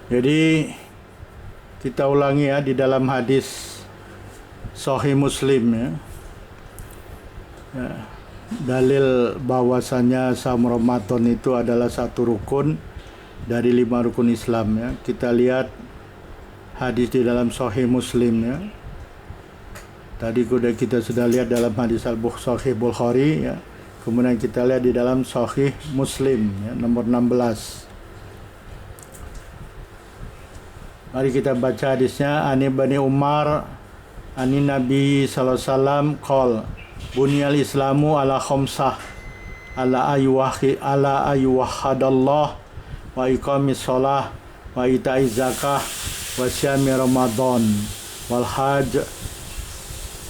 Jadi kita ulangi ya, di dalam hadis Sahih Muslim ya, dalil bahwasanya saum Ramadan itu adalah satu rukun dari 5 rukun Islam ya. Kita lihat hadis di dalam Sahih Muslim ya. Tadi kita sudah lihat dalam hadis Sahih Bukhari ya. Kemudian kita lihat di dalam Sahih Muslim ya, nomor 16. Mari kita baca hadisnya. Ani Bani Umar ani Nabi sallallahu alaihi wasallam qol bunyal islamu ala khamsah ala ayyuhadallah wa iqamis shalah wa ita'iz zakah wa syami ramadan wal hajj.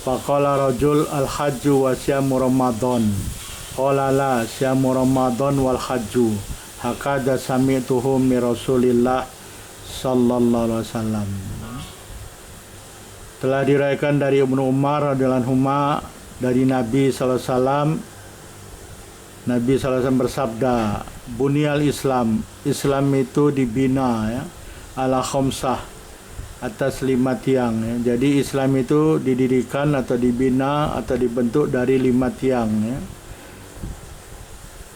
Faqala rajul al hajju wa syamu ramadan qala la syamu ramadan wal hajju hakadha sami'tuhu min Rasulillah sallallahu alaihi wasallam. Telah diriwayatkan dari Ibnu Umar radhiyallahu anhu dari Nabi sallallahu alaihi wasallam. Nabi sallallahu alaihi wasallam bersabda, "Bunyal Islam, Islam itu dibina ya, ala khamsah, atas 5 tiang ya. Jadi Islam itu didirikan atau dibina atau dibentuk dari 5 tiang ya.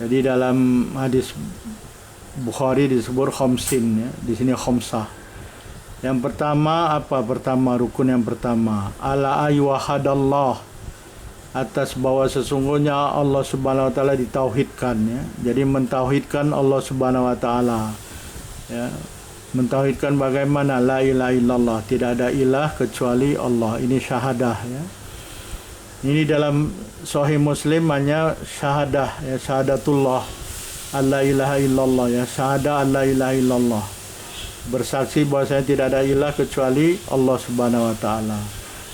Jadi dalam hadis Bukhari disebut khamsin ya, di sini khamsah. Yang pertama apa? Rukun yang pertama, ala ayyuhadallah, atas bahwa sesungguhnya Allah Subhanahu wa taala ditauhidkan ya. Jadi mentauhidkan Allah Subhanahu wa taala. Ya. Mentauhidkan bagaimana? La ilaha illallah, tidak ada ilah kecuali Allah. Ini syahadah ya. Ini dalam Sahih Muslim hanya syahadah ya, syahadatullah alla ilaha illallah ya, syahadah alla ilaha illallah, bersaksi bahwasanya tidak ada ilah kecuali Allah Subhanahu wa taala.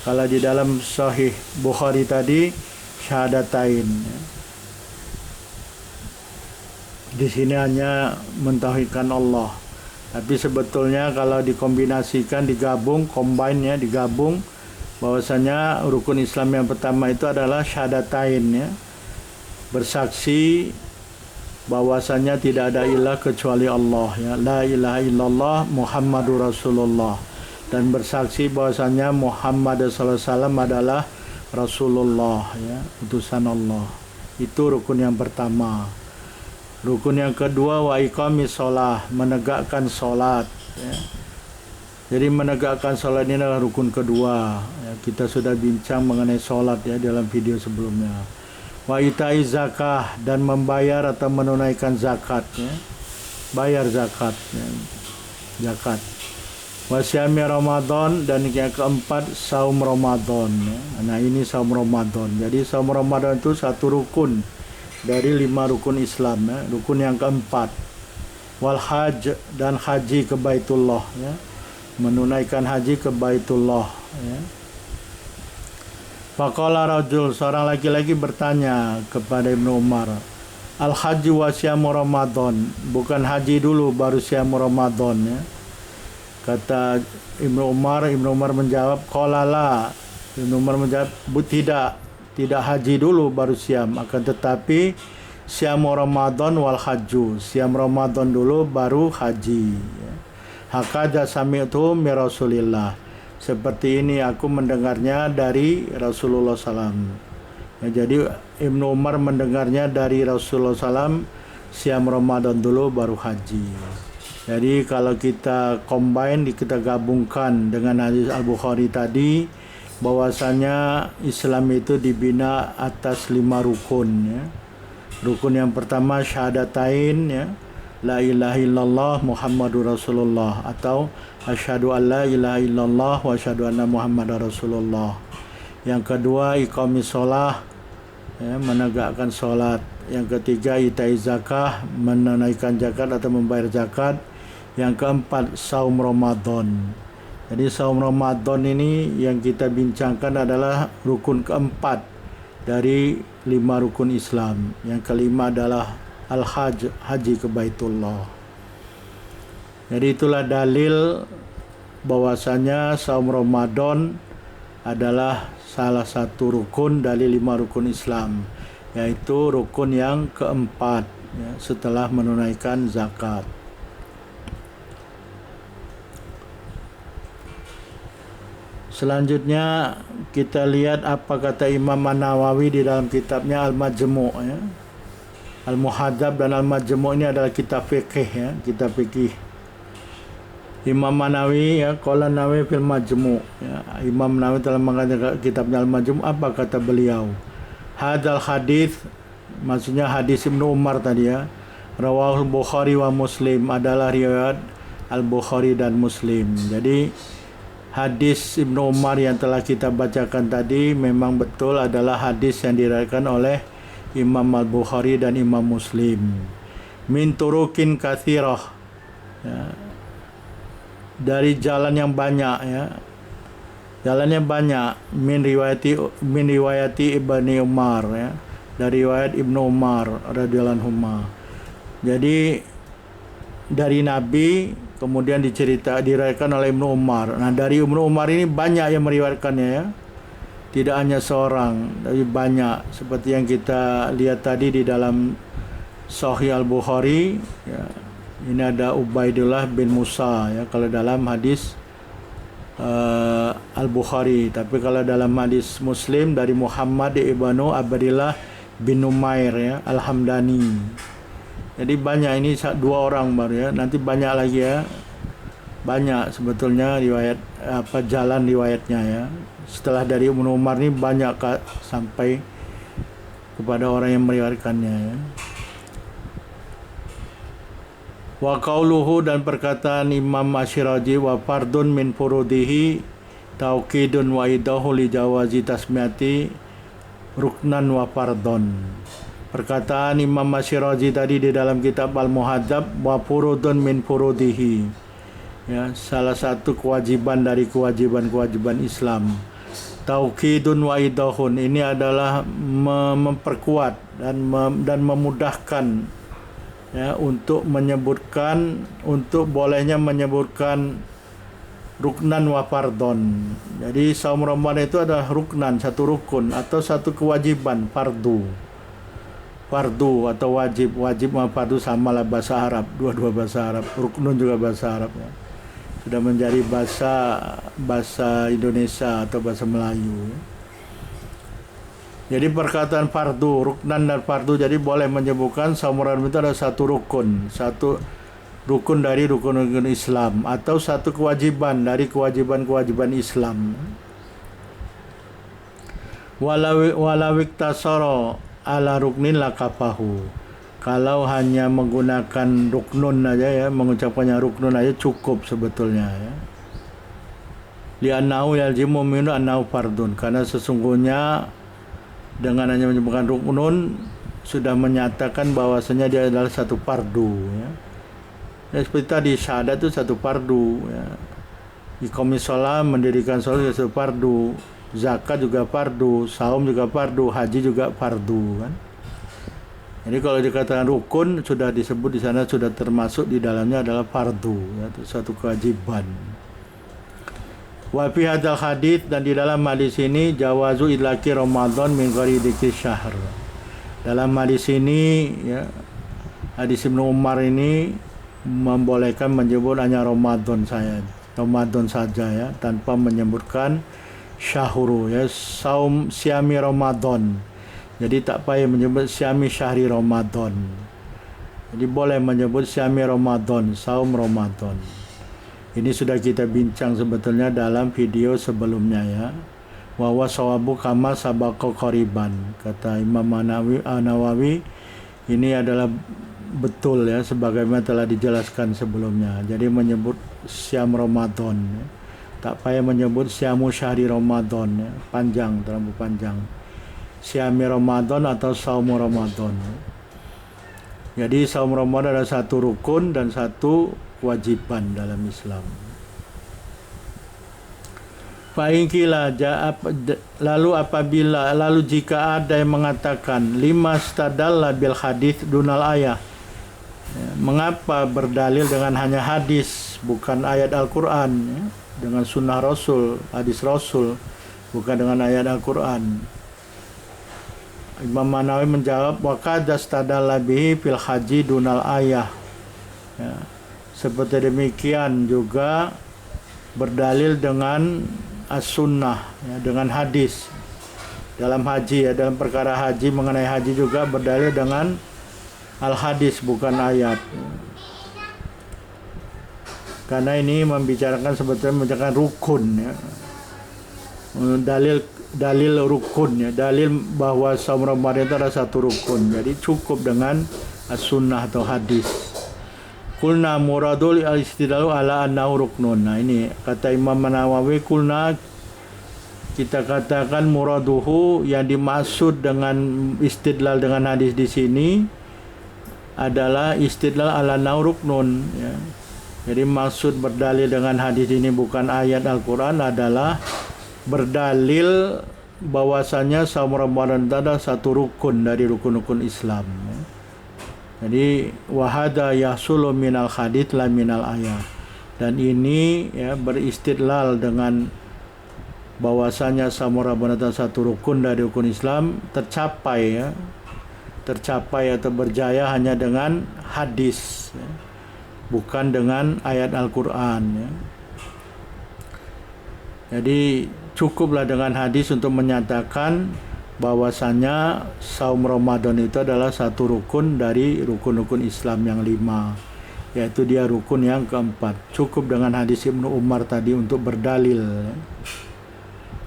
Kalau di dalam Sahih Bukhari tadi syahadatain ya. Di sini hanya mentauhidkan Allah. Tapi sebetulnya kalau dikombinasikan, digabung, combine ya, digabung, bahwasanya rukun Islam yang pertama itu adalah syahadatain ya, bersaksi bahwasanya tidak ada ilah kecuali Allah ya, la ilaha illallah Muhammadur Rasulullah, dan bersaksi bahwasanya Muhammad sallallahu alaihi wasallam adalah Rasulullah ya, utusan Allah. Itu rukun yang pertama. Rukun yang kedua, wa iqamis shalah, menegakkan salat ya. Jadi menegakkan salat ini adalah rukun kedua ya. Kita sudah bincang mengenai salat ya dalam video sebelumnya. Wa ita'iz zakah, dan membayar atau menunaikan zakat ya. Bayar zakat ya. Zakat. Wa syami Ramadan, dan yang keempat saum Ramadan ya. Nah ini saum Ramadan. Jadi saum Ramadan itu satu rukun dari 5 rukun Islam ya. Rukun yang keempat. Wal hajj, dan haji ke Baitullah ya. Menunaikan haji ke Baitullah ya. Faqala rajul, seorang laki-laki bertanya kepada Ibnu Umar, al haji wa syamu Ramadan, bukan haji dulu baru syamu Ramadan ya. Kata Ibnu Umar menjawab, qala la, Ibnu Umar menjawab, tidak haji dulu baru syam, akan tetapi syamu Ramadan wal hajju, syam Ramadan dulu baru haji ya. Hakadha sami'tu min Rasulillah, seperti ini aku mendengarnya dari Rasulullah SAW ya. Jadi Ibnu Umar mendengarnya dari Rasulullah SAW, siam Ramadan dulu baru haji. Jadi kalau kita combine, kita gabungkan dengan hadis Al-Bukhari tadi, bahwasanya Islam itu dibina atas 5 rukun ya. Rukun yang pertama syahadatain ya, la ilaha illallah Muhammadur Rasulullah, atau asyhadu an la ilaha illallah wa asyhadu anna Muhammadar Rasulullah. Yang kedua iqamis shalah ya, menegakkan salat. Yang ketiga ita'iz zakah, menunaikan zakat atau membayar zakat. Yang keempat saum Ramadan. Jadi saum Ramadan ini yang kita bincangkan adalah rukun keempat dari 5 rukun Islam. Yang kelima adalah al-hajj, haji ke Baitullah. Jadi itulah dalil bahwasanya saum Ramadan adalah salah satu rukun dari 5 rukun Islam, yaitu rukun yang keempat ya, setelah menunaikan zakat. Selanjutnya kita lihat apa kata Imam An-Nawawi di dalam kitabnya Al-Majmu', ya. Al-Muhadzab dan Al-Majmu' ini adalah kitab fikih, ya, kitab fikih. Imam An-Nawawi, ya, qala Nawawi fil Majmu', ya. Imam Nawawi telah mengatakan kitabnya Al-Majmu', apa kata beliau? Hadzal hadis, maksudnya hadis Ibnu Umar tadi, ya. Rawahul Bukhari wa Muslim, adalah riwayat Al-Bukhari dan Muslim. Jadi hadis Ibnu Umar yang telah kita bacakan tadi memang betul adalah hadis yang diriwayatkan oleh Imam Al-Bukhari dan Imam Muslim. Min turukin katsirah, ya, dari jalan yang banyak, ya. Jalannya banyak. Min riwayati Ibnu Umar, ya. Dari riwayat Ibnu Umar radhiyallahu anhu. Jadi dari Nabi kemudian diriwayatkan oleh Ibnu Umar. Nah, dari Ibnu Umar ini banyak yang meriwayatkannya, ya. Tidak hanya seorang, tapi banyak. Seperti yang kita lihat tadi di dalam Sahih Al-Bukhari, ya. Ini ada Ubaidullah bin Musa, ya, kalau dalam hadis Al-Bukhari. Tapi kalau dalam hadis Muslim dari Muhammad ibnu Abdillah bin Numair, ya, Al-Hamdani. Jadi banyak, ini dua orang baru, ya. Nanti banyak lagi, ya. Banyak sebetulnya riwayat jalan riwayatnya, ya. Setelah dari Ibnu Umar ini banyak sampai kepada orang yang meriwayatkannya, ya. Wa qauluhu, dan perkataan Imam Asyirazi, wa fardun min furudihi taukidun wa idahu li jawazi tasmiyati ruknan wa fardun. Perkataan Imam Asyirazi tadi di dalam kitab Al-Muhadzab, wa furudun min furudihi, ya, salah satu kewajiban dari kewajiban-kewajiban Islam. Taukidun wa idahun, ini adalah memperkuat dan memudahkan, ya, untuk menyebutkan, untuk bolehnya menyebutkan ruknan wa fardon. Jadi saum Ramadan itu adalah ruknan, satu rukun atau satu kewajiban, fardu atau wajib. Wajib sama fardu sama lah bahasa Arab, dua-dua bahasa Arab. Ruknun juga bahasa Arab, ya. Sudah menjadi bahasa Indonesia atau bahasa Melayu, ya. Jadi perkataan fardu, ruknan dan fardu, jadi boleh menyebutkan saum Ramadan itu adalah satu rukun dari rukun-rukun Islam, atau satu kewajiban dari kewajiban-kewajiban Islam. Walawik tasoro ala ruknin lakafahu, kalau hanya menggunakan ruknun aja, ya, mengucapkannya ruknun aja cukup sebetulnya, ya. Li'annahu yalzimu minhu annahu fardun, karena sesungguhnya dengan hanya menyebutkan ruknun sudah menyatakan bahwasanya dia adalah satu fardu, ya. Ya, seperti tadi syahadat itu satu fardu, ya. Iqamis shalah, mendirikan salat, satu fardu. Zakat juga fardu, saum juga fardu, haji juga fardu, kan. Jadi kalau dikatakan rukun sudah disebut di sana, sudah termasuk di dalamnya adalah fardu, ya, itu satu kewajiban. Wa fi hadzal hadits, dan di dalam hadis ini jawazu idlaqi Ramadan min ghairi dzikri syahr. Dalam hadis ini, ya, hadis Ibnu Umar ini membolehkan menyebut hanya Ramadan saja, ya, tanpa menyebutkan syahru, ya, saum syami Ramadan. Jadi tak payah menyebut syami syahri Ramadan. Jadi boleh menyebut syami Ramadan, saum Ramadan. Ini sudah kita bincang sebetulnya dalam video sebelumnya, ya. Wa wasawabu kama sabaqa qariban, kata Imam An-Nawawi, ini adalah betul, ya, sebagaimana telah dijelaskan sebelumnya. Jadi menyebut syam Ramadan, ya. Tak payah menyebut syamu syahri Ramadan, ya, panjang, terlalu panjang. Syami Ramadan atau saumu Ramadan. Jadi saum Ramadan ada satu rukun dan satu kewajiban dalam Islam. Fa'inkilah lalu jika ada yang mengatakan lima stadalla bil hadits dunal ayah, ya, mengapa berdalil dengan hanya hadis bukan ayat Al-Quran, ya, dengan sunnah Rasul, hadis Rasul, bukan dengan ayat Al-Quran. Imam An-Nawawi menjawab, wa qad istadalla bihi fil haji dunal ayah, ya, seperti demikian juga berdalil dengan as-sunnah, ya, dengan hadis. Dalam haji, ya, dalam perkara haji, mengenai haji juga berdalil dengan al-hadis, bukan ayat. Karena ini membicarakan sebetulnya rukun, ya. Dalil rukun, ya, dalil bahwa saum Ramadan itu adalah satu rukun. Jadi cukup dengan as-sunnah atau hadis. Kulna muradul al-istidlalu ala annahu ruknun. Nah, ini kata Imam Nawawi, kulna, kita katakan muraduhu, yang dimaksud dengan istidlal dengan hadis di sini adalah istidlal ala annahu ruknun, ya. Jadi maksud berdalil dengan hadis ini bukan ayat Al-Quran, adalah berdalil bahwasanya saum Ramadan itu adalah satu rukun dari rukun-rukun Islam, ya. Jadi wahada yahsulu minal hadits la minal ayat. Dan ini, ya, beristidlal dengan bahwasanya saum Ramadan adalah satu rukun dari rukun Islam tercapai, ya. Tercapai atau berjaya hanya dengan hadis, ya, bukan dengan ayat Al-Quran, ya. Jadi cukuplah dengan hadis untuk menyatakan bahwasanya saum Ramadan itu adalah satu rukun dari rukun-rukun Islam yang 5, yaitu dia rukun yang keempat. Cukup dengan hadis Ibnu Umar tadi untuk berdalil.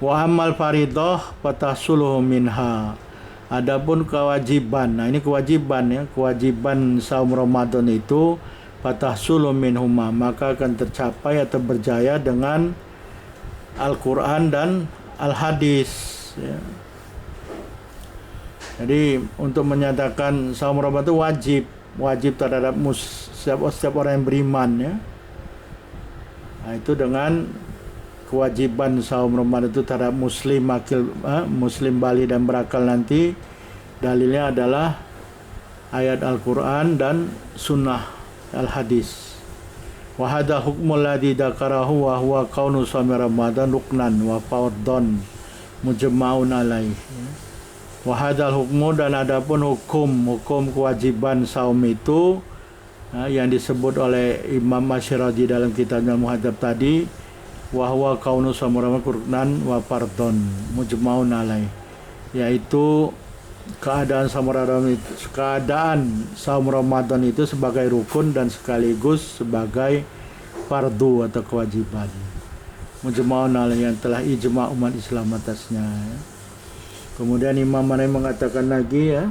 Wa amal faridah fatahsuluhu minha. Adapun kewajiban, nah ini kewajiban, ya, kewajiban saum Ramadan itu fatahsuluhu minhuma, maka akan tercapai atau berjaya dengan Al-Quran dan Al-Hadis, ya. Jadi untuk menyatakan saum Ramadan itu wajib terhadap setiap orang yang beriman, ya. Nah, itu dengan kewajiban saum Ramadan itu terhadap muslim balik dan berakal nanti, dalilnya adalah ayat Al-Quran dan sunnah Al-Hadis. Wa hadha hukmul ladzi dzakarahu wa huwa kaunu shaumi Ramadan ruknan wa fardhon mujma'un alaih. Wa hadzal hukmu, dan adapun hukum kewajiban saum itu, yang disebut oleh Imam Masyarazi dalam kitabnya Muhadzab tadi, wa huwa kaunu shaumi Ramadan ruknan wa fardhon mujma'un alaih, yaitu keadaan saum Ramadan itu sebagai rukun dan sekaligus sebagai fardu atau kewajiban. Mujma'un alaih, yang telah ijma' umat Islam atasnya, ya. Kemudian Imam Manawi mengatakan lagi, ya,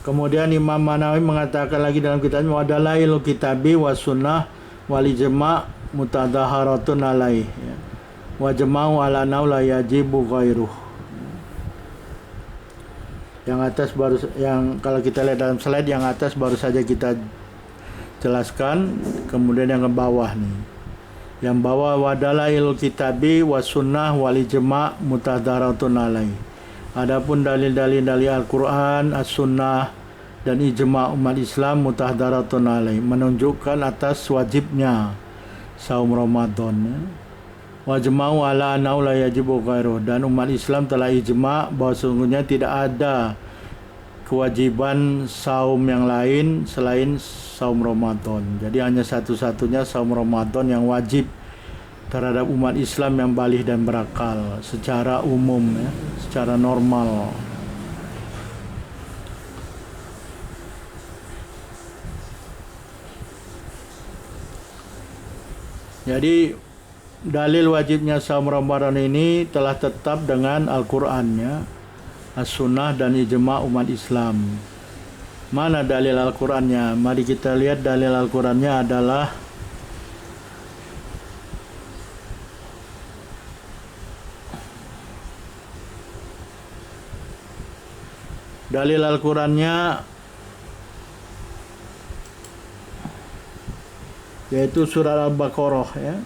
kemudian Imam Manawi mengatakan lagi dalam kitabnya, wa dalailul kitabi wa sunnah wal ijma' mutadhaharatun alaih, ya. Wa jama'u ala naula yajibu ghairuh. Yang atas yang kalau kita lihat dalam slide yang atas baru saja kita jelaskan, kemudian yang ke bawah nih. Yang bawah, wa dalailul kitabi wa sunnah wal ijma' mutadhaharatun alaih. Adapun dalil-dalil dari Al-Quran, As-Sunnah dan ijma' umat Islam mutahdaratun alaih, menunjukkan atas wajibnya saum Ramadan, ya. Wajma'u ala annahu la yajibu ghairuh, dan umat Islam telah ijma' bahwa sesungguhnya tidak ada kewajiban saum yang lain selain saum Ramadan. Jadi hanya satu-satunya saum Ramadan yang wajib terhadap umat Islam yang baligh dan berakal secara umum, ya, secara normal. Jadi dalil wajibnya saum Ramadan ini telah tetap dengan Al-Qur'annya, As-Sunnah dan ijma' umat Islam. Mana dalil Al-Qur'annya? Mari kita lihat dalil Al-Qur'annya adalah dalil Al-Qur'annya yaitu surah Al-Baqarah, ya.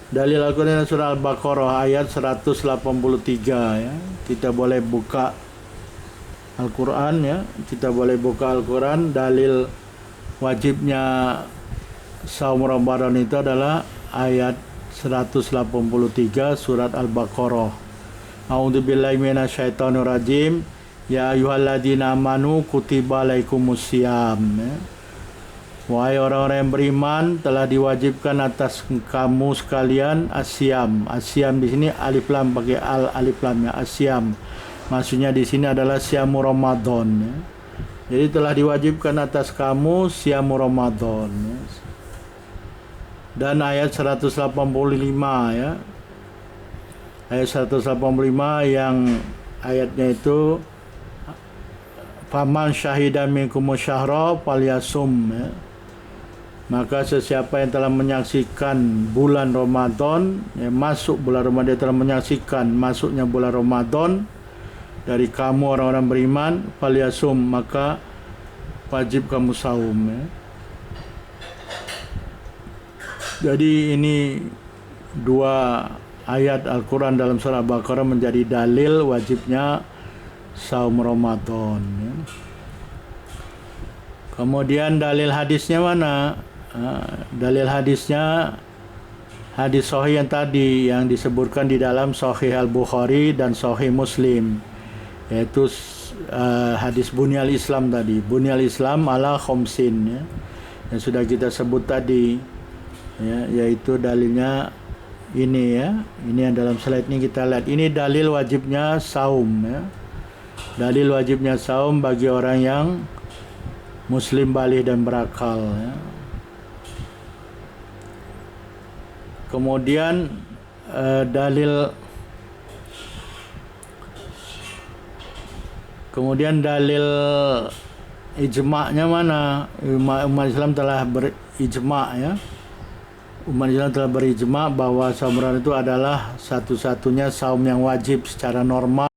Dalil Al-Quran surah Al-Baqarah ayat 183, ya. Kita boleh buka Al-Quran, ya. Kita boleh buka Al-Quran. Dalil wajibnya saum Ramadan itu adalah ayat 183 surat Al-Baqarah. A'udzubillahi minasyaitonirrajim. Ya ayyuhalladzina amanu kutiba alaikumusiyam. Wahai orang-orang yang beriman, telah diwajibkan atas kamu sekalian asyam. Asyam di sini alif lam, pakai alif lam ya, asyam. Maksudnya di sini adalah siamu Ramadan ya. Jadi telah diwajibkan atas kamu siamu Ramadan ya. Dan ayat 185 ya. Ayat 185 yang ayatnya itu faman syahida minkumu syahra falyasum ya. Maka sesiapa yang telah menyaksikan bulan Ramadan ya, masuk bulan Ramadan, dia telah menyaksikan masuknya bulan Ramadan dari kamu orang-orang beriman, falyasum, maka wajib kamu saum ya. Jadi ini dua ayat Al-Quran dalam surah Al-Baqarah menjadi dalil wajibnya saum Ramadan ya. Kemudian dalil hadisnya mana? Dalil hadisnya hadis sahih yang tadi yang disebutkan di dalam Sahih Al-Bukhari dan Sahih Muslim, yaitu hadis Bunyal Islam tadi, Bunyal Islam ala khomsin ya, yang sudah kita sebut tadi ya, yaitu dalilnya ini ya, ini yang dalam slide ini kita lihat, ini dalil wajibnya saum ya, dalil wajibnya saum bagi orang yang muslim baligh dan berakal ya. Kemudian dalil ijma'nya mana? Umat Islam telah berijma' ya. Umat Islam telah berijma' bahwa saum Ramadan itu adalah satu-satunya saum yang wajib secara normal